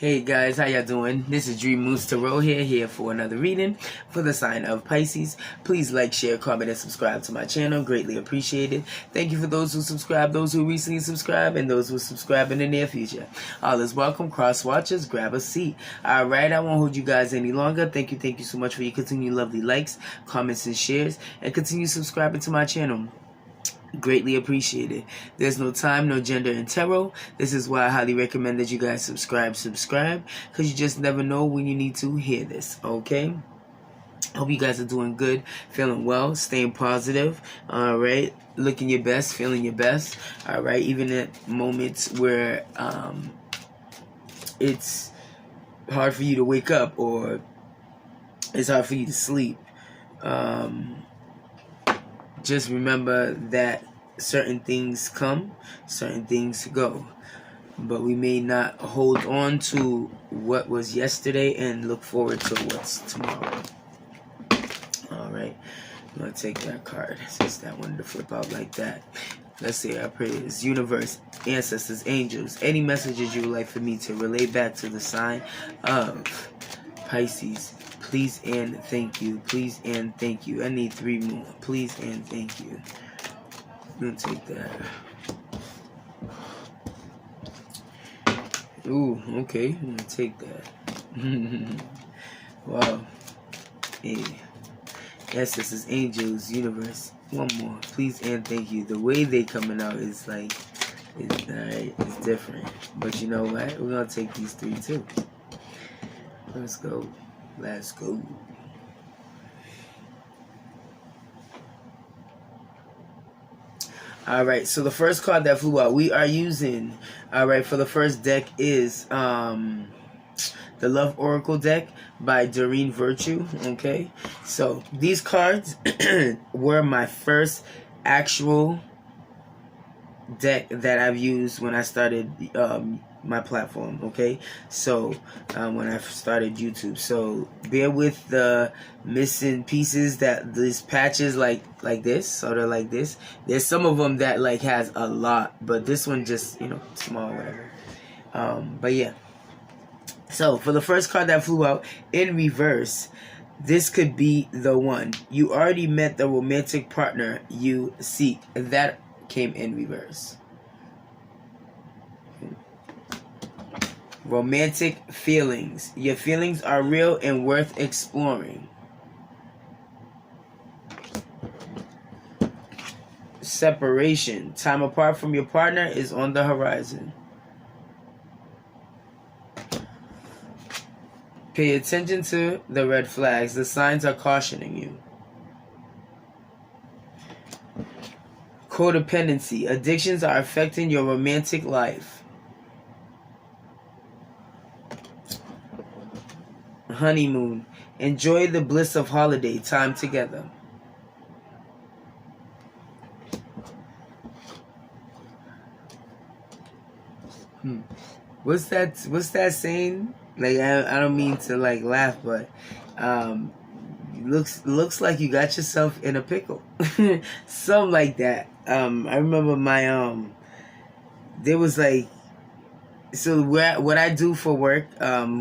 Hey guys, how y'all doing? This is Dream Moose Tarot here for another reading for the sign of Pisces. Please like, share, comment, and subscribe to my channel. Greatly appreciated. Thank you for those who subscribe, those who recently subscribed, and those who subscribe in the near future. All is welcome. Cross watchers, grab a seat. Alright, I won't hold you guys any longer. Thank you so much for your continued lovely likes, comments, and shares, and continue subscribing to my channel. Greatly appreciated. There's no time, no gender in tarot. This is why I highly recommend that you guys subscribe, because you just never know when you need to hear this, okay? Hope you guys are doing good, feeling well, staying positive, alright? Looking your best, feeling your best, alright? Even at moments where it's hard for you to wake up or it's hard for you to sleep. Just remember that certain things come, certain things go. But we may not hold on to what was yesterday and look forward to what's tomorrow. Alright, I'm going to take that card since that one to flip out like that. Let's say our prayers. Universe, ancestors, angels, any messages you would like for me to relay back to the sign of Pisces. Please and thank you. Please and thank you. I need 3 more. Please and thank you. I'm going to take that. Ooh, okay. I'm going to take that. Wow. Hey. Yes, this is angels, universe. 1 more. Please and thank you. The way they coming out is like, alright, it's different. But you know what? We're going to take these 3 too. Let's go. Let's go. Alright, so the first card that flew out, we are using, alright, for the first deck is the Love Oracle deck by Doreen Virtue, okay? So, these cards were my first actual deck that I've used when I started my platform, okay? So when I started YouTube, so bear with the missing pieces, that these patches like this, sort of like this. There's some of them that like has a lot, but this one just, you know, small, whatever. But yeah, so for the first card that flew out in reverse, this could be the one. You already met the romantic partner you seek. That came in reverse. Romantic feelings. Your feelings are real and worth exploring. Separation. Time apart from your partner is on the horizon. Pay attention to the red flags. The signs are cautioning you. Codependency. Addictions are affecting your romantic life. Honeymoon. Enjoy the bliss of holiday time together. What's that saying? Like, I don't mean to like laugh, but looks like you got yourself in a pickle. Something like that. I remember my there was like, so what I do for work,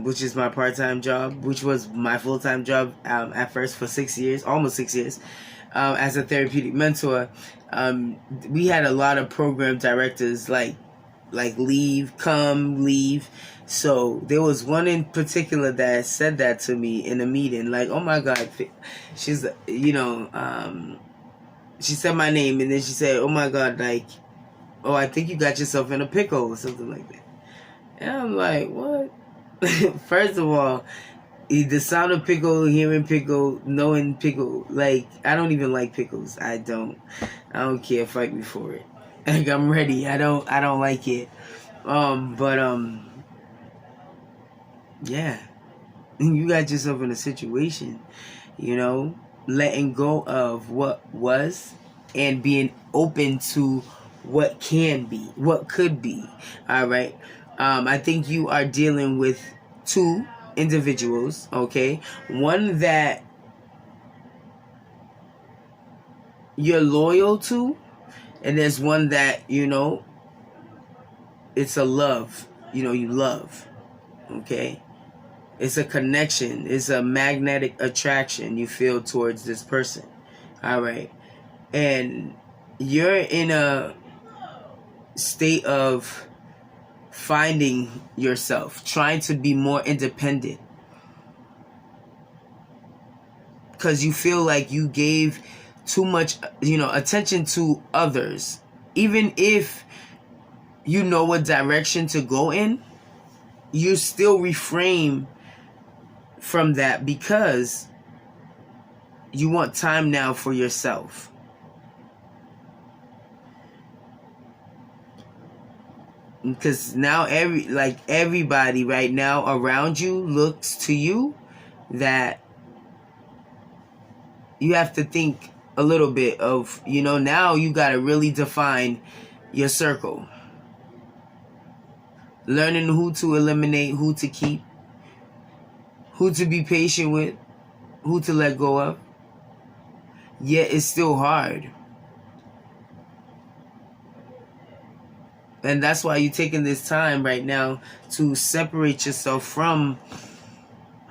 which is my part-time job, which was my full-time job at first for 6 years, almost 6 years, as a therapeutic mentor, we had a lot of program directors like leave, come, leave. So there was one in particular that said that to me in a meeting, like, oh my God, she's, you know, she said my name, and then she said, oh my God, like, oh, I think you got yourself in a pickle or something like that. And I'm like, what? First of all, the sound of pickle, hearing pickle, knowing pickle, like, I don't even like pickles. I don't care. Fight me for it. Like, I'm ready. I don't like it. Yeah. You got yourself in a situation, you know, letting go of what was and being open to what can be, what could be. All right. I think you are dealing with 2 individuals, okay? One that you're loyal to, and there's one that, you know, it's a love, you know, you love, Okay? It's a connection. It's a magnetic attraction you feel towards this person. All right? And you're in a state of finding yourself, trying to be more independent. Because you feel like you gave too much, attention to others. Even if you know what direction to go in, you still refrain from that because you want time now for yourself. Because now everybody right now around you looks to you that you have to think a little bit of, now you got to really define your circle. Learning who to eliminate, who to keep, who to be patient with, who to let go of. Yet it's still hard. And that's why you're taking this time right now to separate yourself from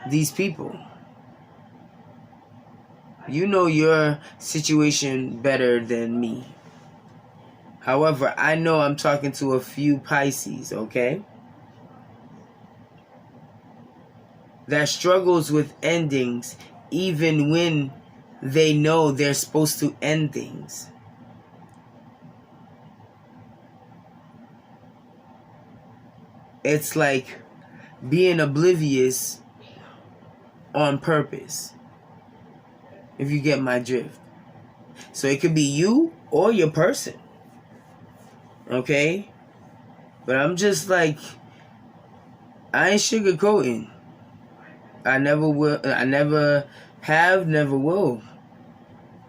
these people. You know your situation better than me. However, I know I'm talking to a few Pisces, okay? That struggles with endings even when they know they're supposed to end things. It's like being oblivious on purpose. If you get my drift. So it could be you or your person. Okay? But I'm just like, I ain't sugarcoating. I never will. I never have, never will.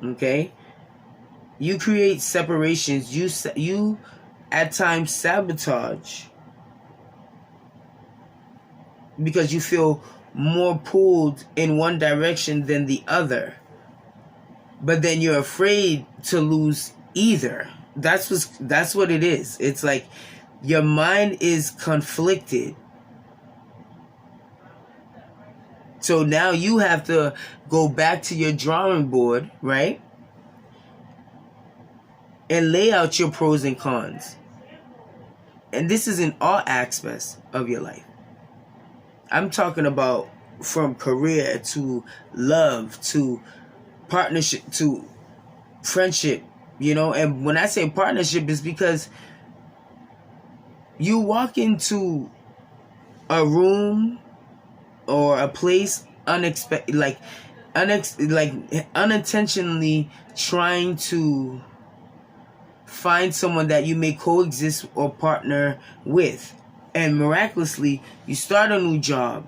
Okay? You create separations. You at times sabotage. Because you feel more pulled in one direction than the other. But then you're afraid to lose either. That's what it is. It's like your mind is conflicted. So now you have to go back to your drawing board, right? And lay out your pros and cons. And this is in all aspects of your life. I'm talking about from career to love to partnership to friendship, and when I say partnership, it's because you walk into a room or a place unintentionally trying to find someone that you may coexist or partner with, and miraculously you start a new job,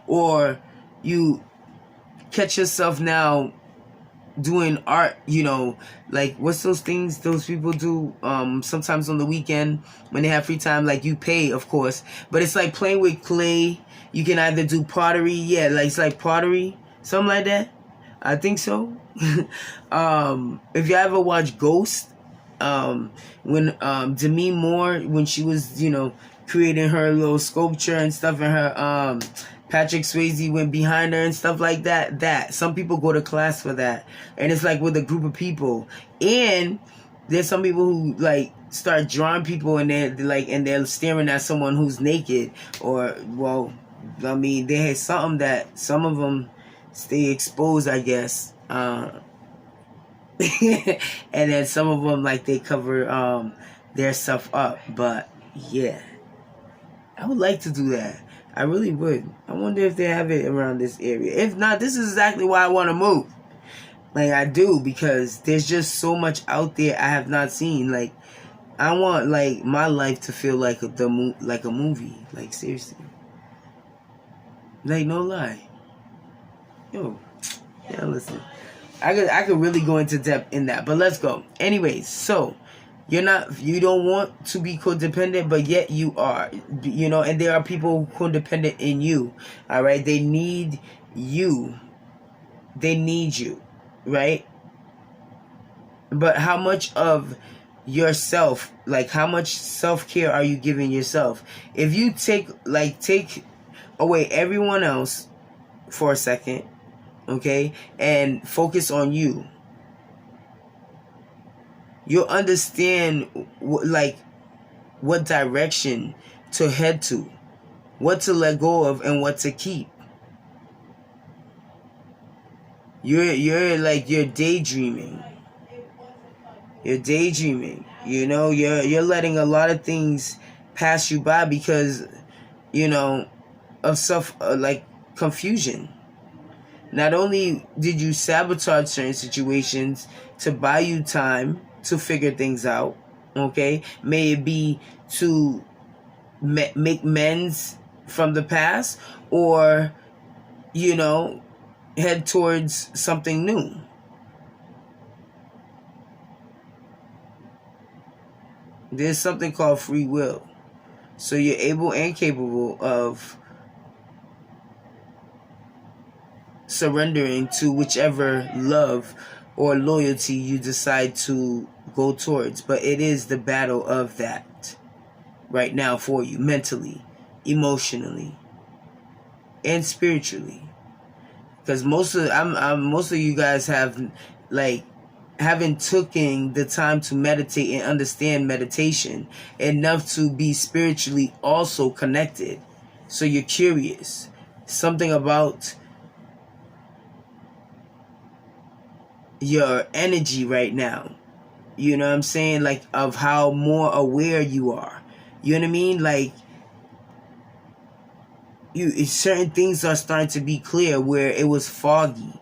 or you catch yourself now doing art, like what's those things those people do sometimes on the weekend when they have free time, like you pay, of course, but it's like playing with clay. You can either do pottery, it's like pottery, something like that. I think so. If you ever watch Ghost, when Demi Moore, when she was creating her little sculpture and stuff, and her Patrick Swayze went behind her and stuff like that. That some people go to class for that, and it's like with a group of people. And there's some people who like start drawing people, and they're staring at someone who's naked, or they had something that some of them stay exposed, I guess. And then some of them they cover their stuff up. But yeah, I would like to do that. I really would. I wonder if they have it around this area. If not, this is exactly why I want to move. I do, because there's just so much out there I have not seen. I want my life to feel like a movie. Seriously. No lie. Yo, yeah, listen. I could really go into depth in that, but let's go. Anyways, so you don't want to be codependent, but yet you are, and there are people codependent in you. All right. They need you. Right. But how much of yourself, how much self-care are you giving yourself? If you take away everyone else for a second, okay, and focus on you, you'll understand what direction to head to, what to let go of, and what to keep. You're daydreaming. You're daydreaming. You know, you're letting a lot of things pass you by because, you know, of stuff like confusion. Not only did you sabotage certain situations to buy you time to figure things out, okay? May it be to make amends from the past, or, you know, head towards something new. There's something called free will. So you're able and capable of surrendering to whichever love or loyalty you decide to go towards. But it is the battle of that right now for you, mentally, emotionally, and spiritually. Because most of you guys haven't taken the time to meditate and understand meditation enough to be spiritually also connected. So you're curious. Something about your energy right now, you know what I'm saying, like, of how more aware you are, you know what I mean, like, certain things are starting to be clear where it was foggy.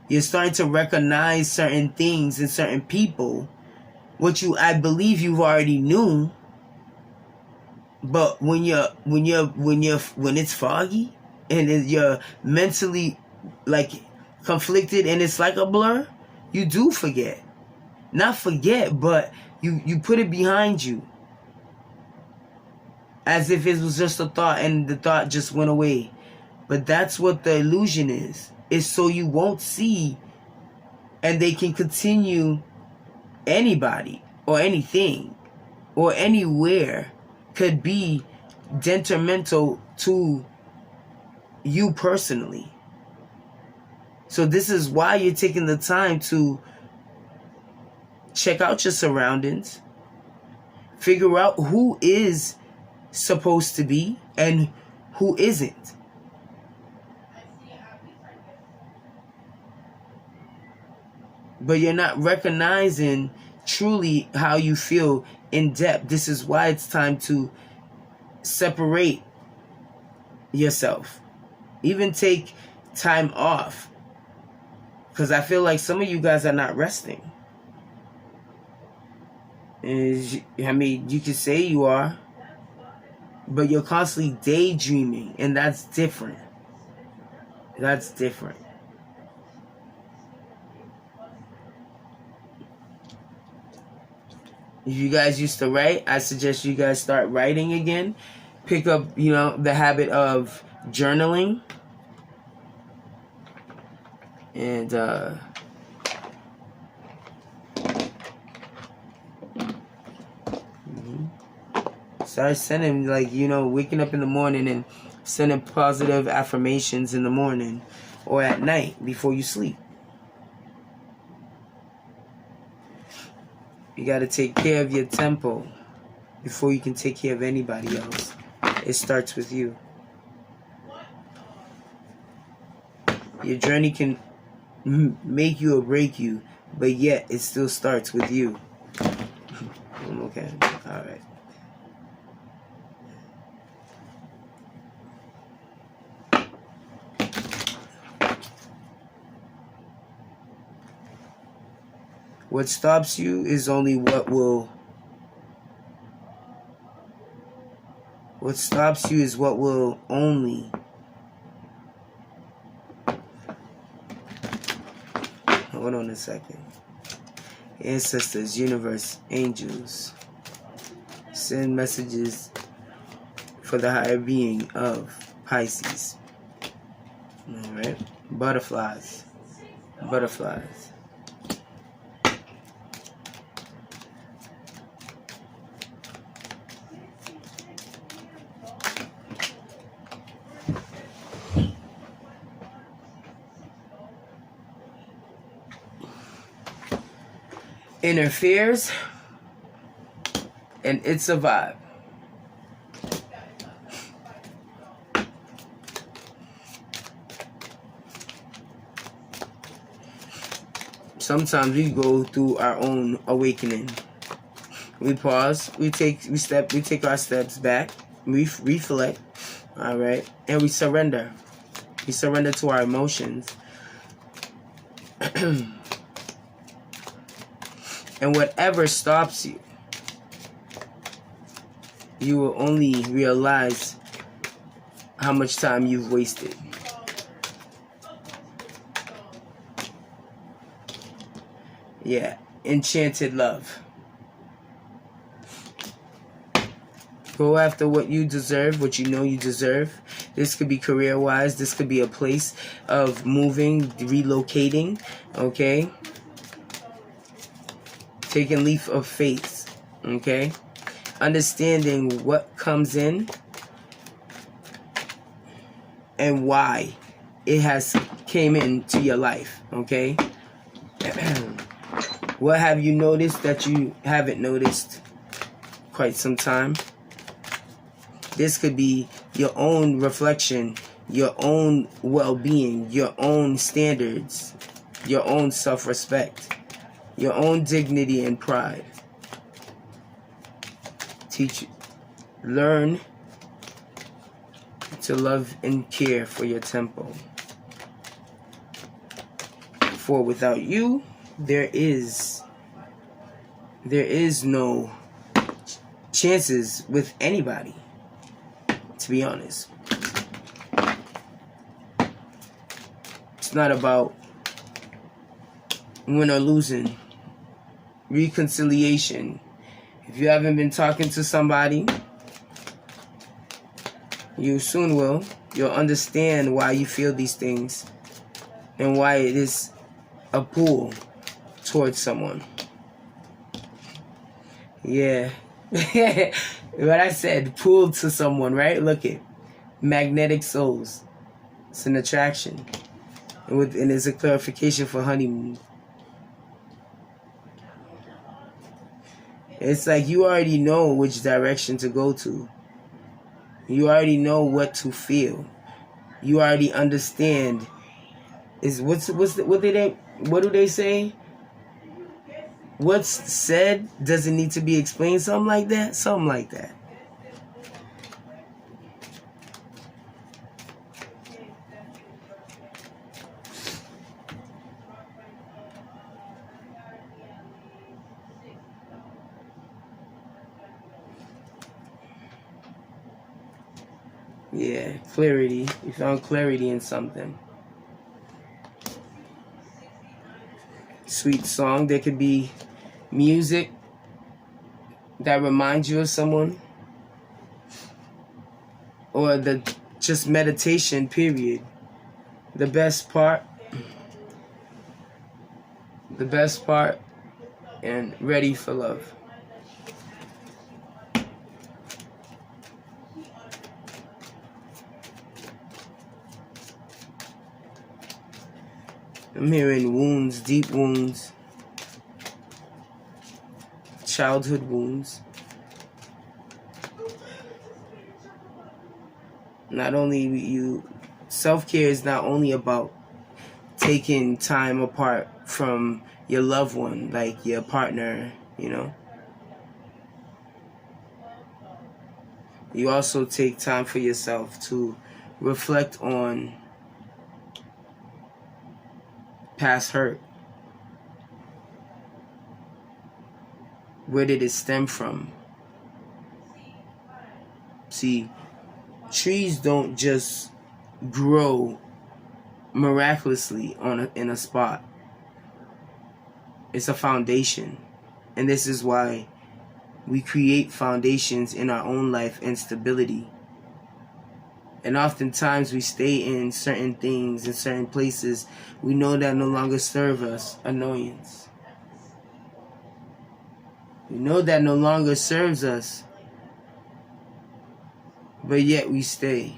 You're starting to recognize certain things in certain people, I believe you already knew, but when it's foggy and you're mentally like conflicted and it's like a blur, you do forget. Not forget, but you put it behind you. As if it was just a thought and the thought just went away. But that's what the illusion is. It's so you won't see, and they can continue. Anybody or anything or anywhere could be detrimental to you personally. So this is why you're taking the time to check out your surroundings, figure out who is supposed to be and who isn't. But you're not recognizing truly how you feel in depth. This is why it's time to separate yourself. Even take time off. Because I feel like some of you guys are not resting. I mean, you can say you are, but you're constantly daydreaming, and that's different. That's different. If you guys used to write, I suggest you guys start writing again. Pick up, the habit of journaling. And start sending, waking up in the morning and sending positive affirmations in the morning or at night before you sleep. You got to take care of your tempo before you can take care of anybody else. It starts with you. Your journey can make you or break you, but yet it still starts with you. Okay, all right. What stops you is only what will only hold on a second. Ancestors, universe, angels, send messages for the higher being of Pisces. Alright? Butterflies. interferes, and it's a vibe. Sometimes we go through our own awakening. We pause, we take our steps back, we reflect, all right, and we surrender. We surrender to our emotions. And whatever stops you, you will only realize how much time you've wasted. Yeah, enchanted love. Go after what you deserve, what you know you deserve. This could be career-wise. This could be a place of moving, relocating, okay? Taking leap of faith, okay? Understanding what comes in and why it has came into your life, okay? What have you noticed that you haven't noticed quite some time? This could be your own reflection, your own well-being, your own standards, your own self-respect, your own dignity and pride. Learn to love and care for your temple. For without you, there is no chances with anybody, to be honest. It's not about win or losing. Reconciliation. If you haven't been talking to somebody, you soon will. You'll understand why you feel these things and why it is a pull towards someone. Yeah. What I said, pulled to someone, right? Look at magnetic souls. It's an attraction. And it's a clarification for honeymoon. It's like you already know which direction to go to. You already know what to feel. You already understand. What do they say? What's said doesn't need to be explained. Something like that. Something like that. Yeah, clarity. You found clarity in something. Sweet song. There could be music that reminds you of someone. Or just meditation, period. The best part, and ready for love. I'm hearing wounds, deep wounds, childhood wounds. Not only self-care is not only about taking time apart from your loved one, like your partner, you know. You also take time for yourself to reflect on past hurt. Where did it stem from? See, trees don't just grow miraculously in a spot. It's a foundation. And this is why we create foundations in our own life and stability. And oftentimes we stay in certain things, in certain places we know that no longer serve us. Annoyance. We know that no longer serves us, but yet we stay.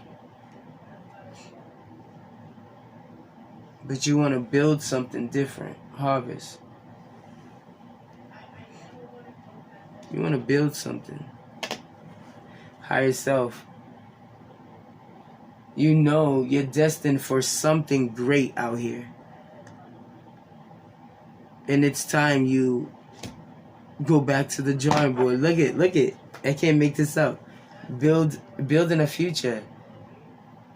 But you want to build something different. Harvest. You want to build something. Higher self. You know you're destined for something great out here. And it's time you go back to the drawing board. Look it. I can't make this up. Building a future.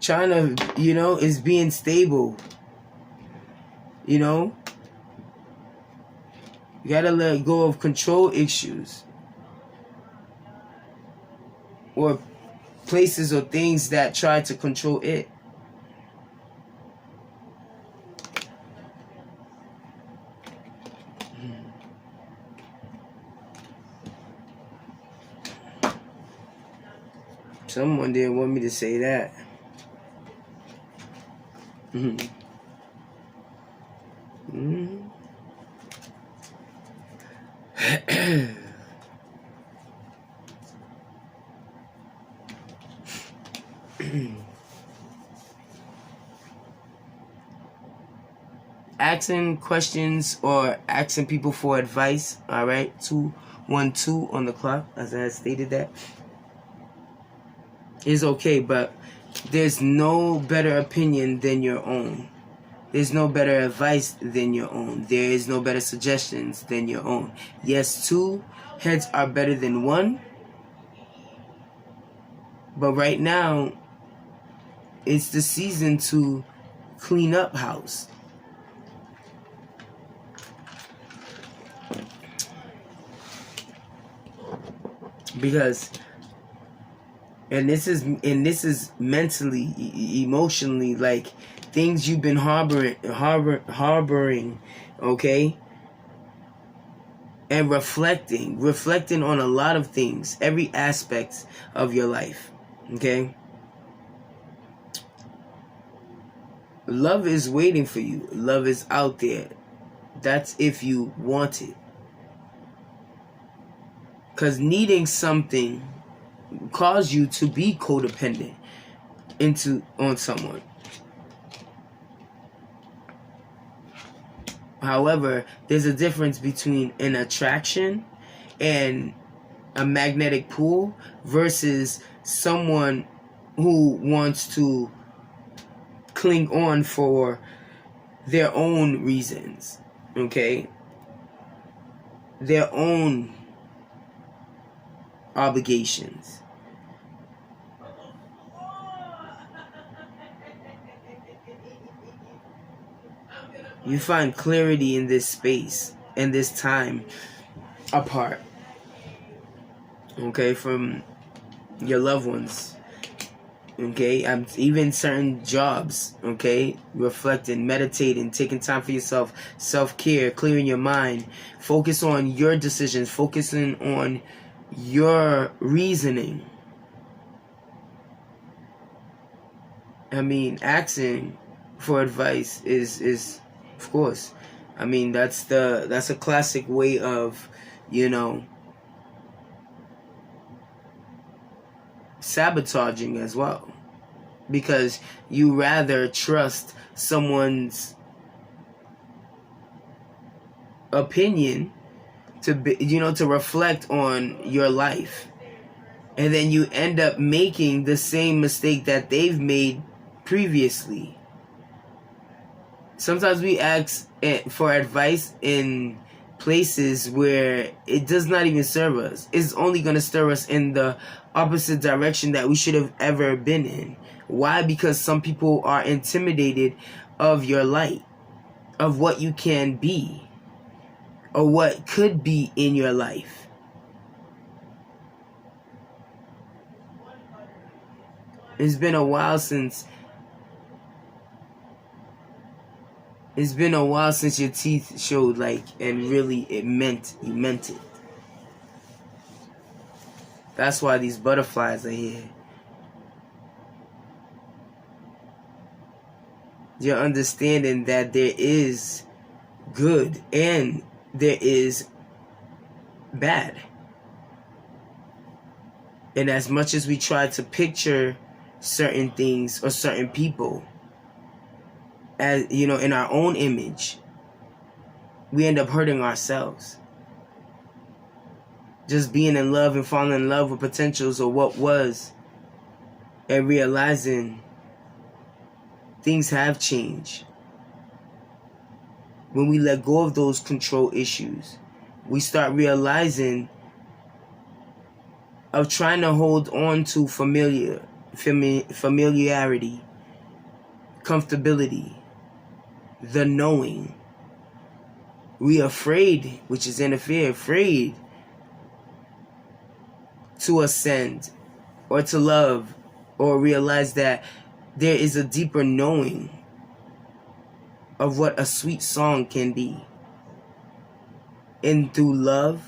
Trying to, is being stable. You gotta let go of control issues. Or places or things that try to control it. Someone didn't want me to say that. Asking questions or asking people for advice, all right? 212 on the clock, as I had stated that, is okay, but there's no better opinion than your own. There's no better advice than your own. There is no better suggestions than your own. Yes, 2 heads are better than 1, but right now, it's the season to clean up house. Because this is mentally, emotionally, like things you've been harboring, okay? And reflecting on a lot of things, every aspect of your life, okay? Love is waiting for you. Love is out there. That's if you want it. Because needing something cause you to be codependent on someone. However, there's a difference between an attraction and a magnetic pull versus someone who wants to cling on for their own reasons, okay? Their own obligations. You find clarity in this space and this time apart, okay, from your loved ones, okay? Even certain jobs, okay? Reflecting, meditating, taking time for yourself, self-care, clearing your mind, focus on your decisions, focusing on your reasoning. Asking for advice is of course, that's a classic way of, sabotaging as well, because you rather trust someone's opinion to reflect on your life, and then you end up making the same mistake that they've made previously. Sometimes we ask for advice in places where it does not even serve us. It's only going to stir us in the opposite direction that we should have ever been in. Why? Because some people are intimidated of your light, of what you can be, or what could be in your life. It's been a while since your teeth showed, and really you meant it. That's why these butterflies are here. You're understanding that there is good and there is bad. And as much as we try to picture certain things or certain people as, in our own image, we end up hurting ourselves. just being in love and falling in love with potentials or what was, and realizing things have changed. When we let go of those control issues, we start realizing of trying to hold on to familiarity, comfortability, the knowing. We are afraid, which is interfere, afraid to ascend or to love or realize that there is a deeper knowing of what a sweet song can be. And through love,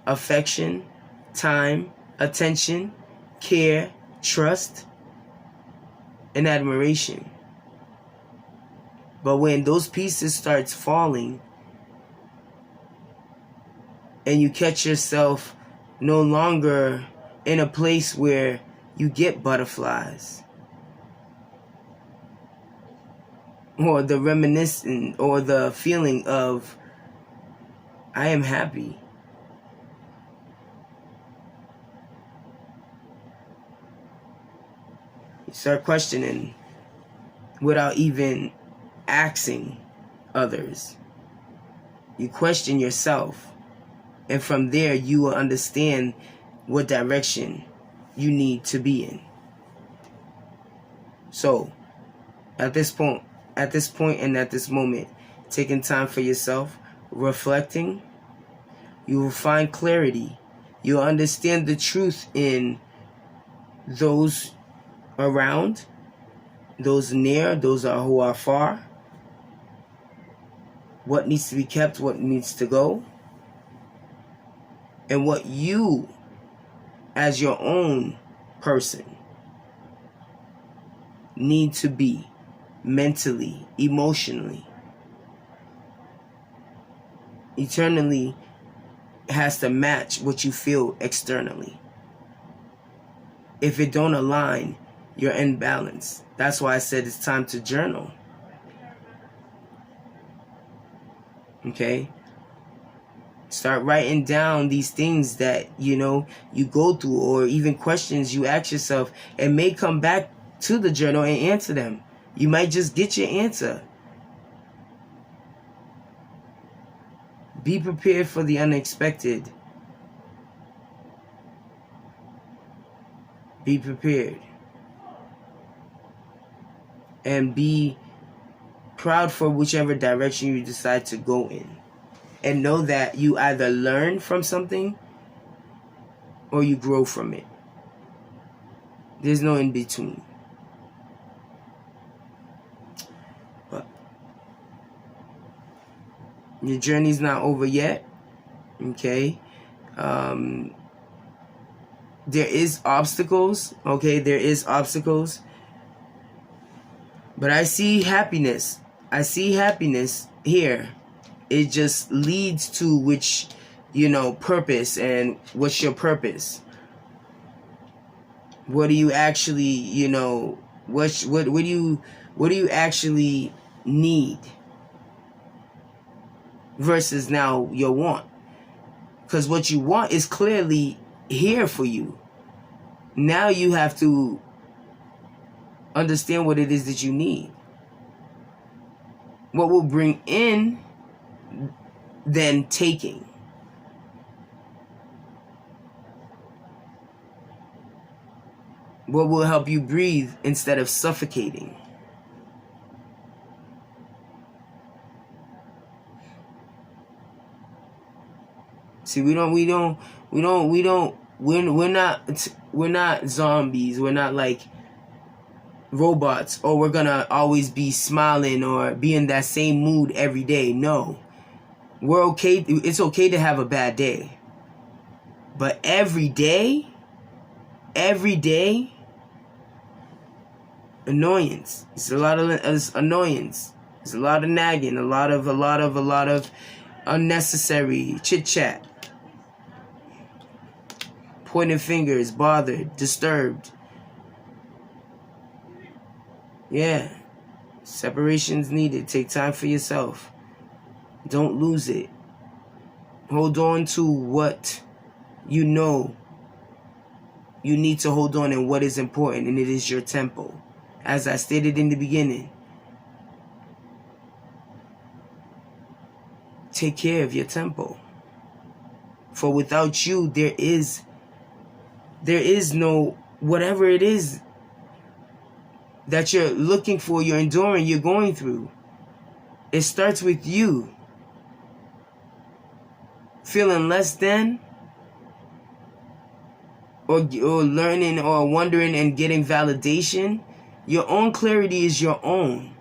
affection, time, attention, care, trust, and admiration. But when those pieces starts falling and you catch yourself no longer in a place where you get butterflies or the reminiscent or the feeling of I am happy. You start questioning without even asking others. You question yourself. And from there, you will understand what direction you need to be in. So, at this point and at this moment, taking time for yourself, reflecting, you will find clarity. You'll understand the truth in those around, those near, those who are far. What needs to be kept, what needs to go. And what you, as your own person, need to be mentally, emotionally, eternally has to match what you feel externally. If it don't align, you're in balance. That's why I said it's time to journal. Okay? Start writing down these things that, you go through, or even questions you ask yourself, and may come back to the journal and answer them. You might just get your answer. Be prepared for the unexpected. Be prepared. And be proud for whichever direction you decide to go in. And know that you either learn from something or you grow from it. There's no in between. But your journey's not over yet. Okay? There is obstacles. Okay? There is obstacles. But I see happiness. I see happiness here. It just leads to which, purpose. And what's your purpose? What do you actually, what do you actually need versus now your want? Because what you want is clearly here for you. Now you have to understand what it is that you need. What will bring in than taking. What will help you breathe instead of suffocating. See, we're not zombies. We're not like robots, or we're gonna always be smiling or be in that same mood every day. No. We're okay. It's okay to have a bad day. But every day, annoyance. It's a lot of annoyance. It's a lot of nagging, a lot of unnecessary chit chat. Pointing fingers, bothered, disturbed. Yeah. Separation's needed. Take time for yourself. Don't lose it. Hold on to what you know you need to hold on in what is important, and it is your tempo. As I stated in the beginning, take care of your tempo. For without you, there is no, whatever it is that you're looking for, you're enduring, you're going through. It starts with you. Feeling less than, or learning or wondering and getting validation, your own clarity is your own.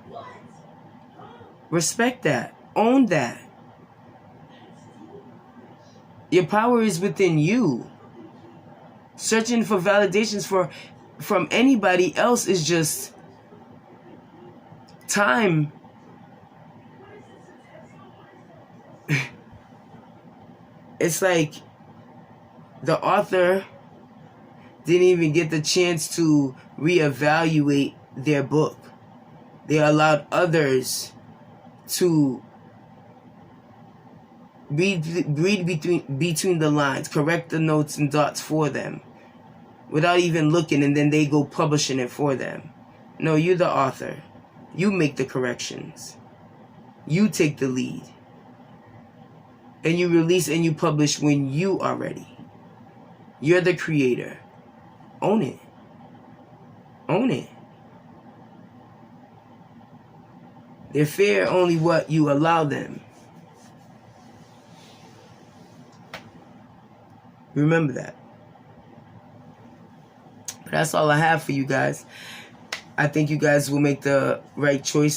Respect that. Own that. Your power is within you. Searching for validations from anybody else is just time. It's like the author didn't even get the chance to reevaluate their book. They allowed others to read between the lines, correct the notes and dots for them without even looking, and then they go publishing it for them. No, you're the author. You make the corrections. You take the lead. And you release and you publish when you are ready. You're the creator. Own it. Own it. They fear only what you allow them. Remember that. But that's all I have for you guys. I think you guys will make the right choice.